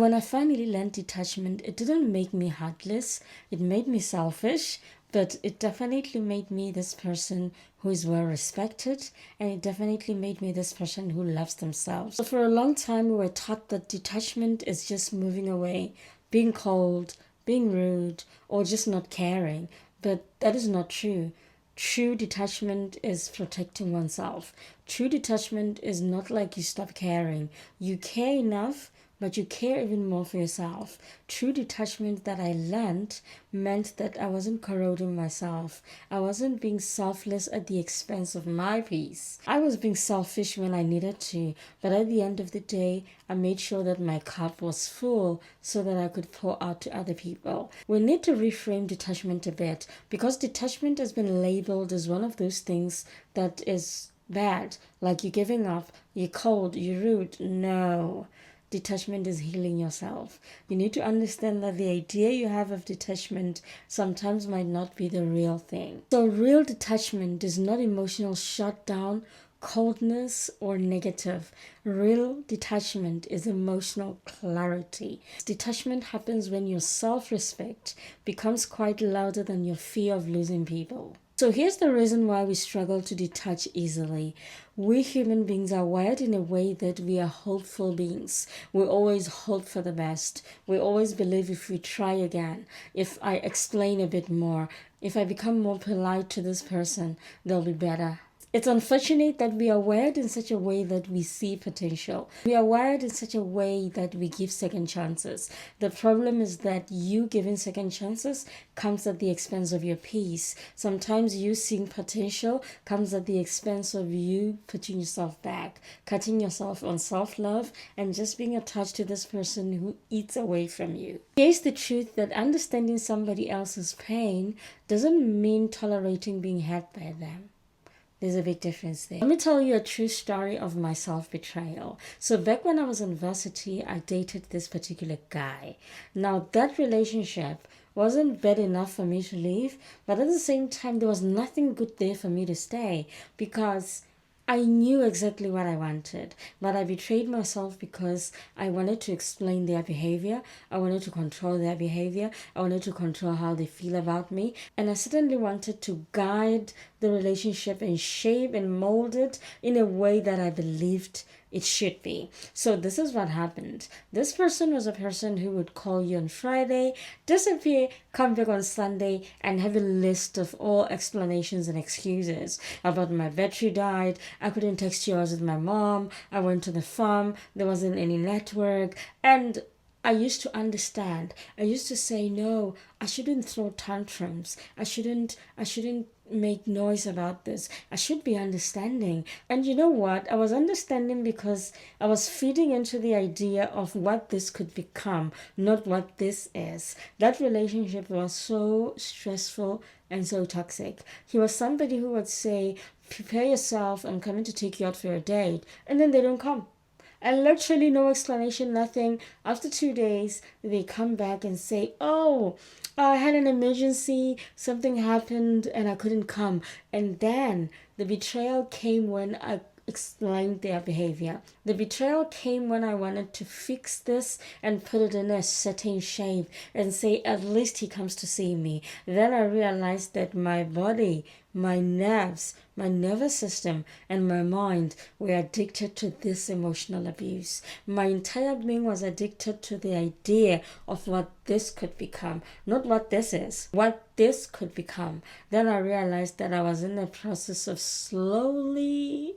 When I finally learned detachment, it didn't make me heartless, it made me selfish, but it definitely made me this person who is well respected, and it definitely made me this person who loves themselves. So for a long time, we were taught that detachment is just moving away, being cold, being rude, or just not caring, but that is not true. True detachment is protecting oneself. True detachment is not like you stop caring. You care enough, but you care even more for yourself. True detachment that I learned meant that I wasn't corroding myself. I wasn't being selfless at the expense of my peace. I was being selfish when I needed to, but at the end of the day, I made sure that my cup was full so that I could pour out to other people. We need to reframe detachment a bit, because detachment has been labeled as one of those things that is bad, like you're giving up, you're cold, you're rude. No. Detachment is healing yourself. You need to understand that the idea you have of detachment sometimes might not be the real thing. So, real detachment is not emotional shutdown, coldness, or negative. Real detachment is emotional clarity. Detachment happens when your self respect becomes quite louder than your fear of losing people. So here's the reason why we struggle to detach easily. We human beings are wired in a way that we are hopeful beings. We always hope for the best. We always believe if we try again, if I explain a bit more, if I become more polite to this person, they'll be better. It's unfortunate that we are wired in such a way that we see potential. We are wired in such a way that we give second chances. The problem is that you giving second chances comes at the expense of your peace. Sometimes you seeing potential comes at the expense of you putting yourself back, cutting yourself on self-love, and just being attached to this person who eats away from you. Here's the truth, that understanding somebody else's pain doesn't mean tolerating being hurt by them. There's a big difference there. Let me tell you a true story of my self-betrayal. So back when I was in university, I dated this particular guy. Now that relationship wasn't bad enough for me to leave, but at the same time, there was nothing good there for me to stay, because I knew exactly what I wanted, but I betrayed myself because I wanted to explain their behavior. I wanted to control their behavior. I wanted to control how they feel about me. And I certainly wanted to guide the relationship and shape and mold it in a way that I believed it should be. So this is what happened. This person was a person who would call you on Friday, disappear, come back on Sunday, and have a list of all explanations and excuses about my battery died, I couldn't text you, I was with my mom, I went to the farm, there wasn't any network, and I used to understand. I used to say, no, I shouldn't throw tantrums. I shouldn't make noise about this. I should be understanding. And you know what? I was understanding because I was feeding into the idea of what this could become, not what this is. That relationship was so stressful and so toxic. He was somebody who would say, prepare yourself, I'm coming to take you out for a date, and then they don't come. And literally no explanation, nothing. After 2 days, they come back and say, oh, I had an emergency, something happened, and I couldn't come. And then the betrayal came when I explained their behavior. The betrayal came when I wanted to fix this and put it in a certain shape and say, at least he comes to see me. Then I realized that my body, my nerves, my nervous system, and my mind were addicted to this emotional abuse. My entire being was addicted to the idea of what this could become, not what this is, what this could become. Then I realized that I was in the process of slowly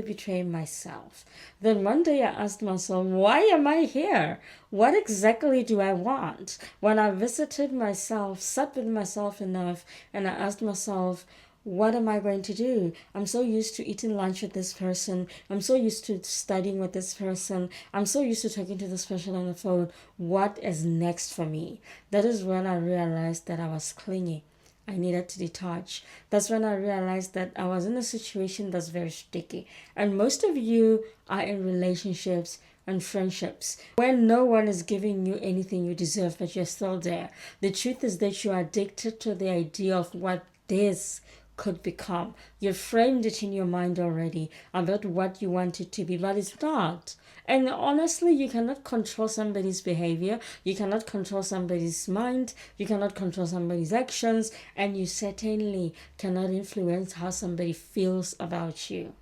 betraying myself. Then one day I asked myself, why am I here? What exactly do I want? When I visited myself, sat with myself enough, and I asked myself, what am I going to do? I'm so used to eating lunch with this person. I'm so used to studying with this person. I'm so used to talking to this person on the phone. What is next for me? That is when I realized that I was clingy. I needed to detach. That's when I realized that I was in a situation that's very sticky. And most of you are in relationships and friendships where no one is giving you anything you deserve, but you're still there. The truth is that you are addicted to the idea of what this could become. You framed it in your mind already about what you want it to be, but it's not. And honestly, you cannot control somebody's behavior. You cannot control somebody's mind. You cannot control somebody's actions. And you certainly cannot influence how somebody feels about you.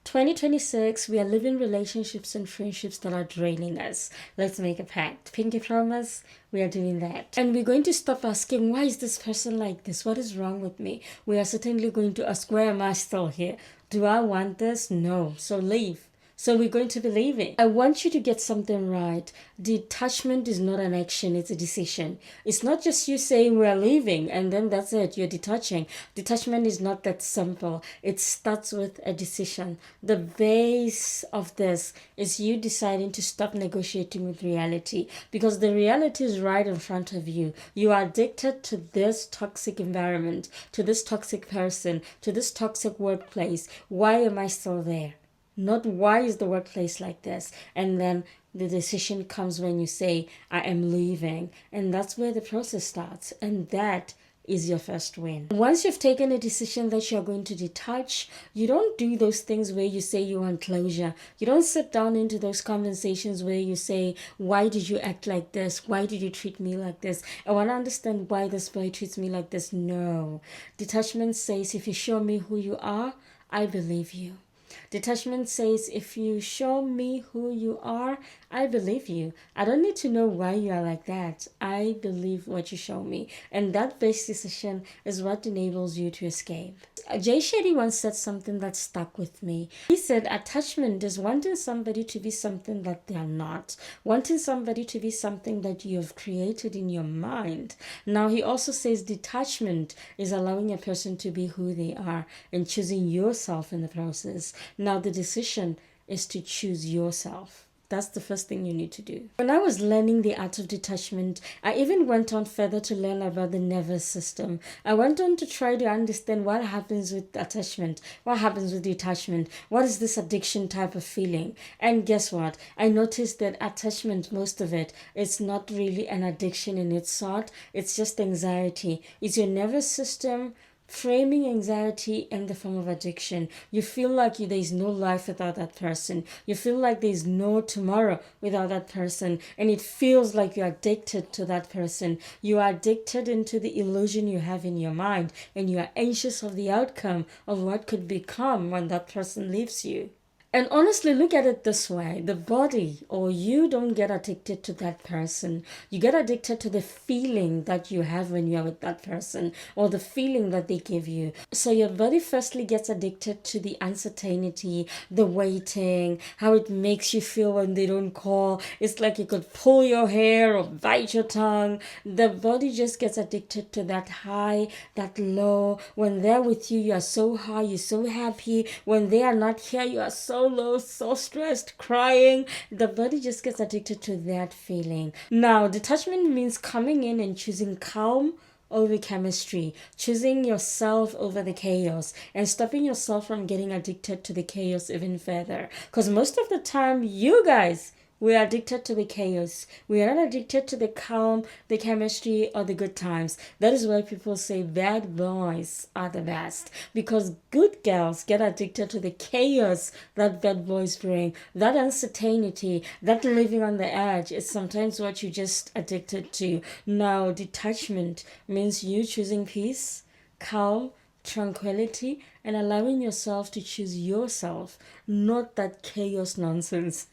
2026, we are living relationships and friendships that are draining us. Let's make a pact. Pinky promise, we are doing that. And we're going to stop asking, why is this person like this? What is wrong with me? We are certainly going to ask, why am I still here? Do I want this? No. So leave. So we're going to believe it. I want you to get something right. Detachment is not an action, it's a decision. It's not just you saying we're leaving and then that's it, you're detaching. Detachment is not that simple. It starts with a decision. The base of this is you deciding to stop negotiating with reality, because the reality is right in front of you. You are addicted to this toxic environment, to this toxic person, to this toxic workplace. Why am I still there? Not why is the workplace like this? And then the decision comes when you say, I am leaving. And that's where the process starts. And that is your first win. Once you've taken a decision that you're going to detach, you don't do those things where you say you want closure. You don't sit down into those conversations where you say, why did you act like this? Why did you treat me like this? I want to understand why this boy treats me like this. No. Detachment says, if you show me who you are, I believe you. Detachment says, if you show me who you are, I believe you. I don't need to know why you are like that. I believe what you show me. And that base decision is what enables you to escape. Jay Shetty once said something that stuck with me. He said, attachment is wanting somebody to be something that they are not. Wanting somebody to be something that you have created in your mind. Now, he also says detachment is allowing a person to be who they are and choosing yourself in the process. Now, the decision is to choose yourself. That's the first thing you need to do. When I was learning the art of detachment, I even went on further to learn about the nervous system. I went on to try to understand what happens with attachment, what happens with detachment, what is this addiction type of feeling. And guess what? I noticed that attachment, most of it, is not really an addiction in its sort. It's just anxiety. It's your nervous system framing anxiety in the form of addiction. You feel like there is no life without that person. You feel like there is no tomorrow without that person. And it feels like you're addicted to that person. You are addicted into the illusion you have in your mind. And you are anxious of the outcome of what could become when that person leaves you. And honestly, look at it this way. The body or you don't get addicted to that person. You get addicted to the feeling that you have when you're with that person or the feeling that they give you. So your body firstly gets addicted to the uncertainty, the waiting, how it makes you feel when they don't call. It's like you could pull your hair or bite your tongue. The body just gets addicted to that high, that low. When they're with you, you are so high, you're so happy. When they are not here, you are so low, so stressed, crying. The body just gets addicted to that feeling. Now, detachment means coming in and choosing calm over chemistry, choosing yourself over the chaos, and stopping yourself from getting addicted to the chaos even further. Because most of the time, you guys, we are addicted to the chaos. We are not addicted to the calm, the chemistry, or the good times. That is why people say bad boys are the best. Because good girls get addicted to the chaos that bad boys bring. That uncertainty, that living on the edge is sometimes what you're just addicted to. Now, detachment means you choosing peace, calm, tranquility, and allowing yourself to choose yourself, not that chaos nonsense.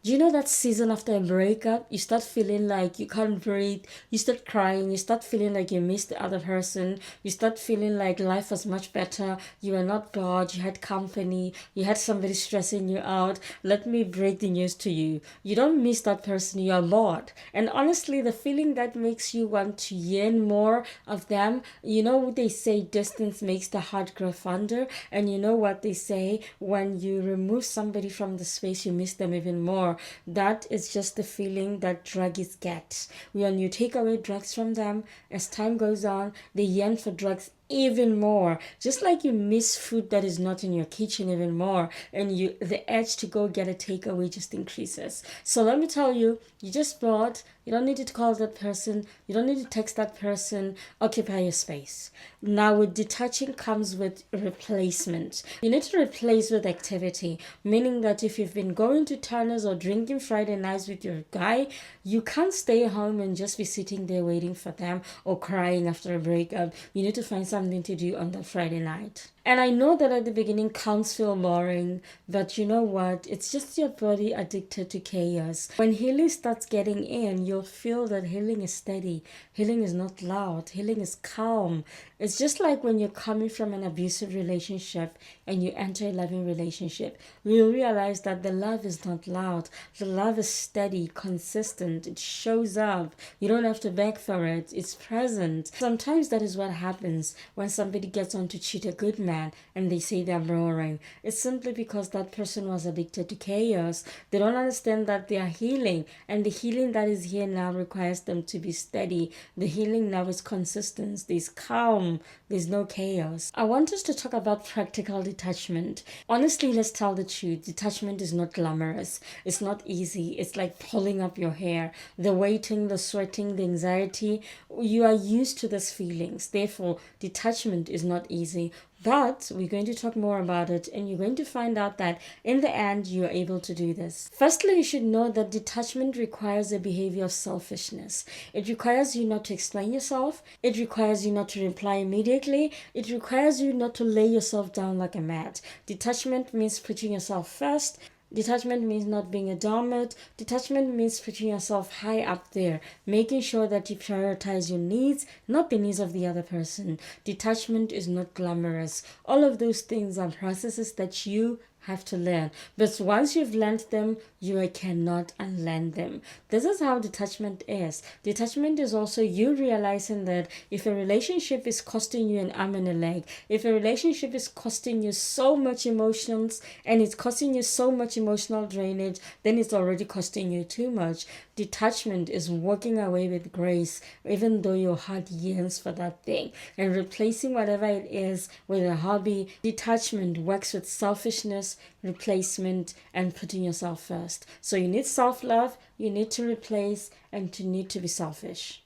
Do you know that season after a breakup, you start feeling like you can't breathe, you start crying, you start feeling like you missed the other person, you start feeling like life was much better, you were not bored, you had company, you had somebody stressing you out. Let me break the news to you. You don't miss that person, you are bored. And honestly, the feeling that makes you want to yearn more of them, you know what they say, distance makes the heart grow fonder. And you know what they say, when you remove somebody from the space, you miss them even more. That is just the feeling that druggies get. When you take away drugs from them, as time goes on, they yearn for drugs even more, just like you miss food that is not in your kitchen even more, and the edge to go get a takeaway just increases. So let me tell you, you just bought, you don't need to call that person, you don't need to text that person. Occupy your space. Now with detaching comes with replacement. You need to replace with activity, meaning that if you've been going to Turner's or drinking Friday nights with your guy, you can't stay home and just be sitting there waiting for them or crying after a breakup. You need to find something to do on that Friday night. And I know that at the beginning counts feel boring, but you know what? It's just your body addicted to chaos. When healing starts getting in, you'll feel that healing is steady. Healing is not loud. Healing is calm. It's just like when you're coming from an abusive relationship and you enter a loving relationship. You'll realize that the love is not loud. The love is steady, consistent. It shows up. You don't have to beg for it. It's present. Sometimes that is what happens when somebody gets on to cheat a good man and they say they're boring. It's simply because that person was addicted to chaos. They don't understand that they are healing, and the healing that is here now requires them to be steady. The healing now is consistent. There's calm. There's no chaos. I want us to talk about practical detachment. Honestly, let's tell the truth. Detachment is not glamorous. It's not easy. It's like pulling up your hair. The waiting, the sweating, the anxiety. You are used to these feelings. Therefore, detachment is not easy. But we're going to talk more about it, and you're going to find out that in the end, you're able to do this. Firstly, you should know that detachment requires a behavior of selfishness. It requires you not to explain yourself. It requires you not to reply immediately. It requires you not to lay yourself down like a mat. Detachment means putting yourself first. Detachment means not being a doormat. Detachment means putting yourself high up there, making sure that you prioritize your needs, not the needs of the other person. Detachment is not glamorous. All of those things are processes that you have to learn. But once you've learned them, you cannot unlearn them. This is how detachment is. Detachment is also you realizing that if a relationship is costing you an arm and a leg, if a relationship is costing you so much emotions and it's costing you so much emotional drainage, then it's already costing you too much. Detachment is walking away with grace, even though your heart yearns for that thing, and replacing whatever it is with a hobby. Detachment works with selfishness, replacement, and putting yourself first. So you need self-love, you need to replace, and you need to be selfish.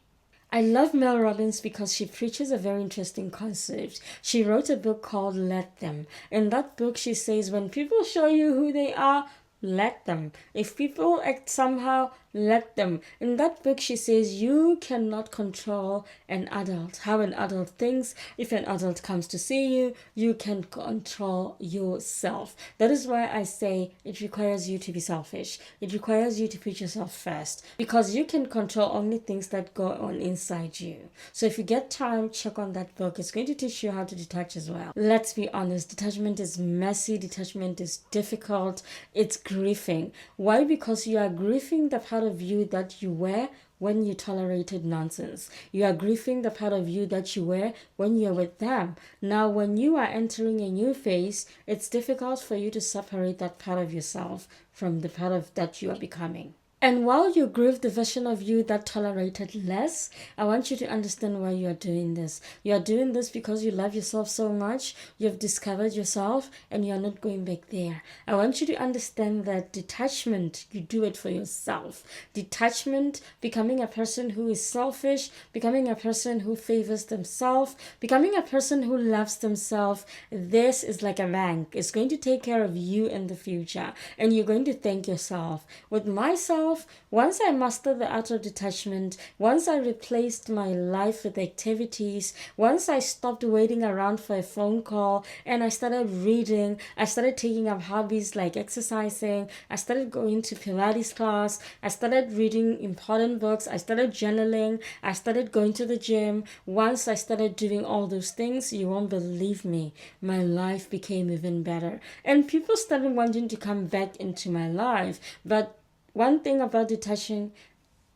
I love Mel Robbins because she preaches a very interesting concept. She wrote a book called Let Them. In that book, she says when people show you who they are, let them. If people act somehow, let them. In that book, she says you cannot control an adult, how an adult thinks. If an adult comes to see you, you can control yourself. That is why I say it requires you to be selfish. It requires you to put yourself first, because you can control only things that go on inside you. So if you get time, check on that book. It's going to teach you how to detach as well. Let's be honest, detachment is messy, detachment is difficult, it's grieving. Why? Because you are grieving the part of you that you were when you tolerated nonsense. You are grieving the part of you that you were when you're with them. Now, when you are entering a new phase, it's difficult for you to separate that part of yourself from the part of that you are becoming. And while you grieve the version of you that tolerated less, I want you to understand why you are doing this. You are doing this because you love yourself so much, you've discovered yourself, and you are not going back there. I want you to understand that detachment, you do it for yourself. Detachment, becoming a person who is selfish, becoming a person who favors themselves, becoming a person who loves themselves, this is like a bank. It's going to take care of you in the future, and you're going to thank yourself. With myself, once I mastered the art of detachment, once I replaced my life with activities, once I stopped waiting around for a phone call and I started reading, I started taking up hobbies like exercising, I started going to Pilates class, I started reading important books, I started journaling, I started going to the gym. Once I started doing all those things, you won't believe me, my life became even better. And people started wanting to come back into my life. But one thing about detaching,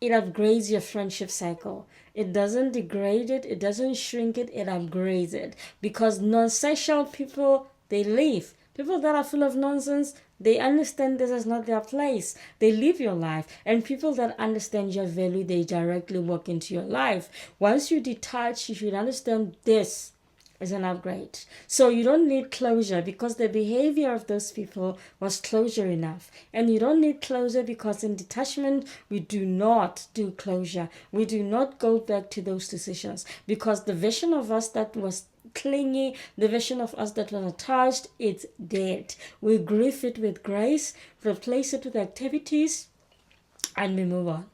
it upgrades your friendship cycle. It doesn't degrade it, it doesn't shrink it, it upgrades it. Because non-sexual people, they leave. People that are full of nonsense, they understand this is not their place. They live your life. And people that understand your value, they directly walk into your life. Once you detach, you should understand this is an upgrade. So you don't need closure because the behavior of those people was closure enough. And you don't need closure because in detachment, we do not do closure. We do not go back to those decisions because the version of us that was clingy, the version of us that was attached, it's dead. We grieve it with grace, replace it with activities, and we move on.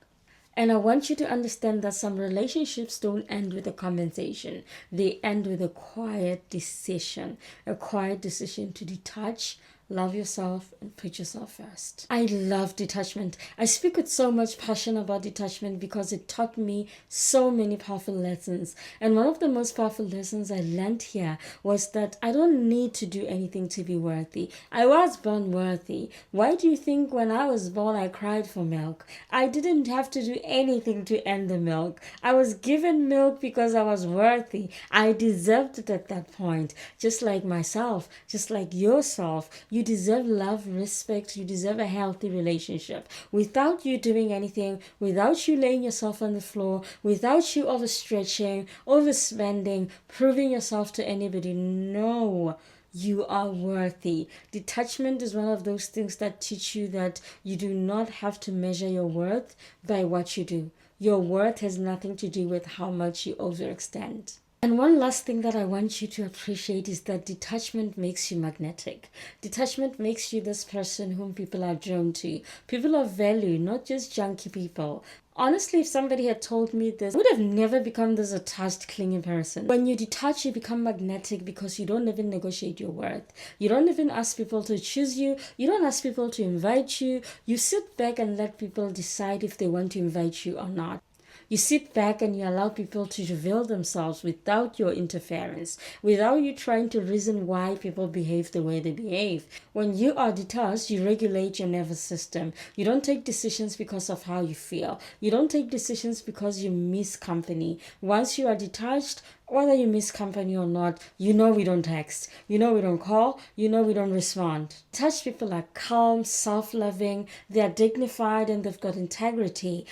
And I want you to understand that some relationships don't end with a conversation. They end with a quiet decision to detach, love yourself, and put yourself first. I love detachment. I speak with so much passion about detachment because it taught me so many powerful lessons. And one of the most powerful lessons I learned here was that I don't need to do anything to be worthy. I was born worthy. Why do you think when I was born I cried for milk? I didn't have to do anything to earn the milk. I was given milk because I was worthy. I deserved it at that point. Just like myself, just like yourself. You deserve love, respect. You deserve a healthy relationship. Without you doing anything, without you laying yourself on the floor, without you overstretching, overspending, proving yourself to anybody, no. You are worthy. Detachment is one of those things that teach you that you do not have to measure your worth by what you do. Your worth has nothing to do with how much you overextend. And one last thing that I want you to appreciate is that detachment makes you magnetic. Detachment makes you this person whom people are drawn to. People of value, not just junky people. Honestly, if somebody had told me this, I would have never become this attached, clingy person. When you detach, you become magnetic because you don't even negotiate your worth. You don't even ask people to choose you. You don't ask people to invite you. You sit back and let people decide if they want to invite you or not. You sit back and you allow people to reveal themselves without your interference, without you trying to reason why people behave the way they behave. When you are detached, you regulate your nervous system. You don't take decisions because of how you feel. You don't take decisions because you miss company. Once you are detached, whether you miss company or not, you know we don't text, you know we don't call, you know we don't respond. Detached people are calm, self-loving, they are dignified, and they've got integrity.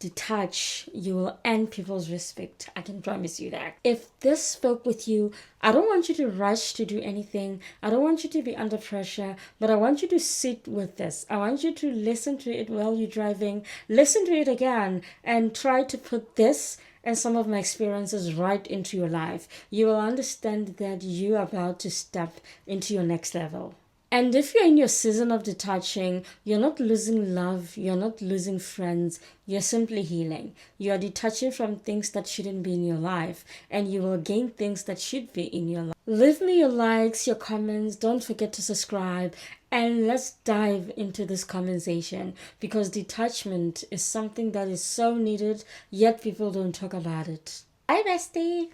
Detach, you will earn people's respect. I can promise you that. If this spoke with you, I don't want you to rush to do anything. I don't want you to be under pressure, but I want you to sit with this. I want you to listen to it while you're driving, listen to it again, and try to put this and some of my experiences right into your life. You will understand that you are about to step into your next level. And if you're in your season of detaching, you're not losing love, you're not losing friends, you're simply healing. You are detaching from things that shouldn't be in your life, and you will gain things that should be in your life. Leave me your likes, your comments, don't forget to subscribe, and let's dive into this conversation because detachment is something that is so needed, yet people don't talk about it. Bye, bestie!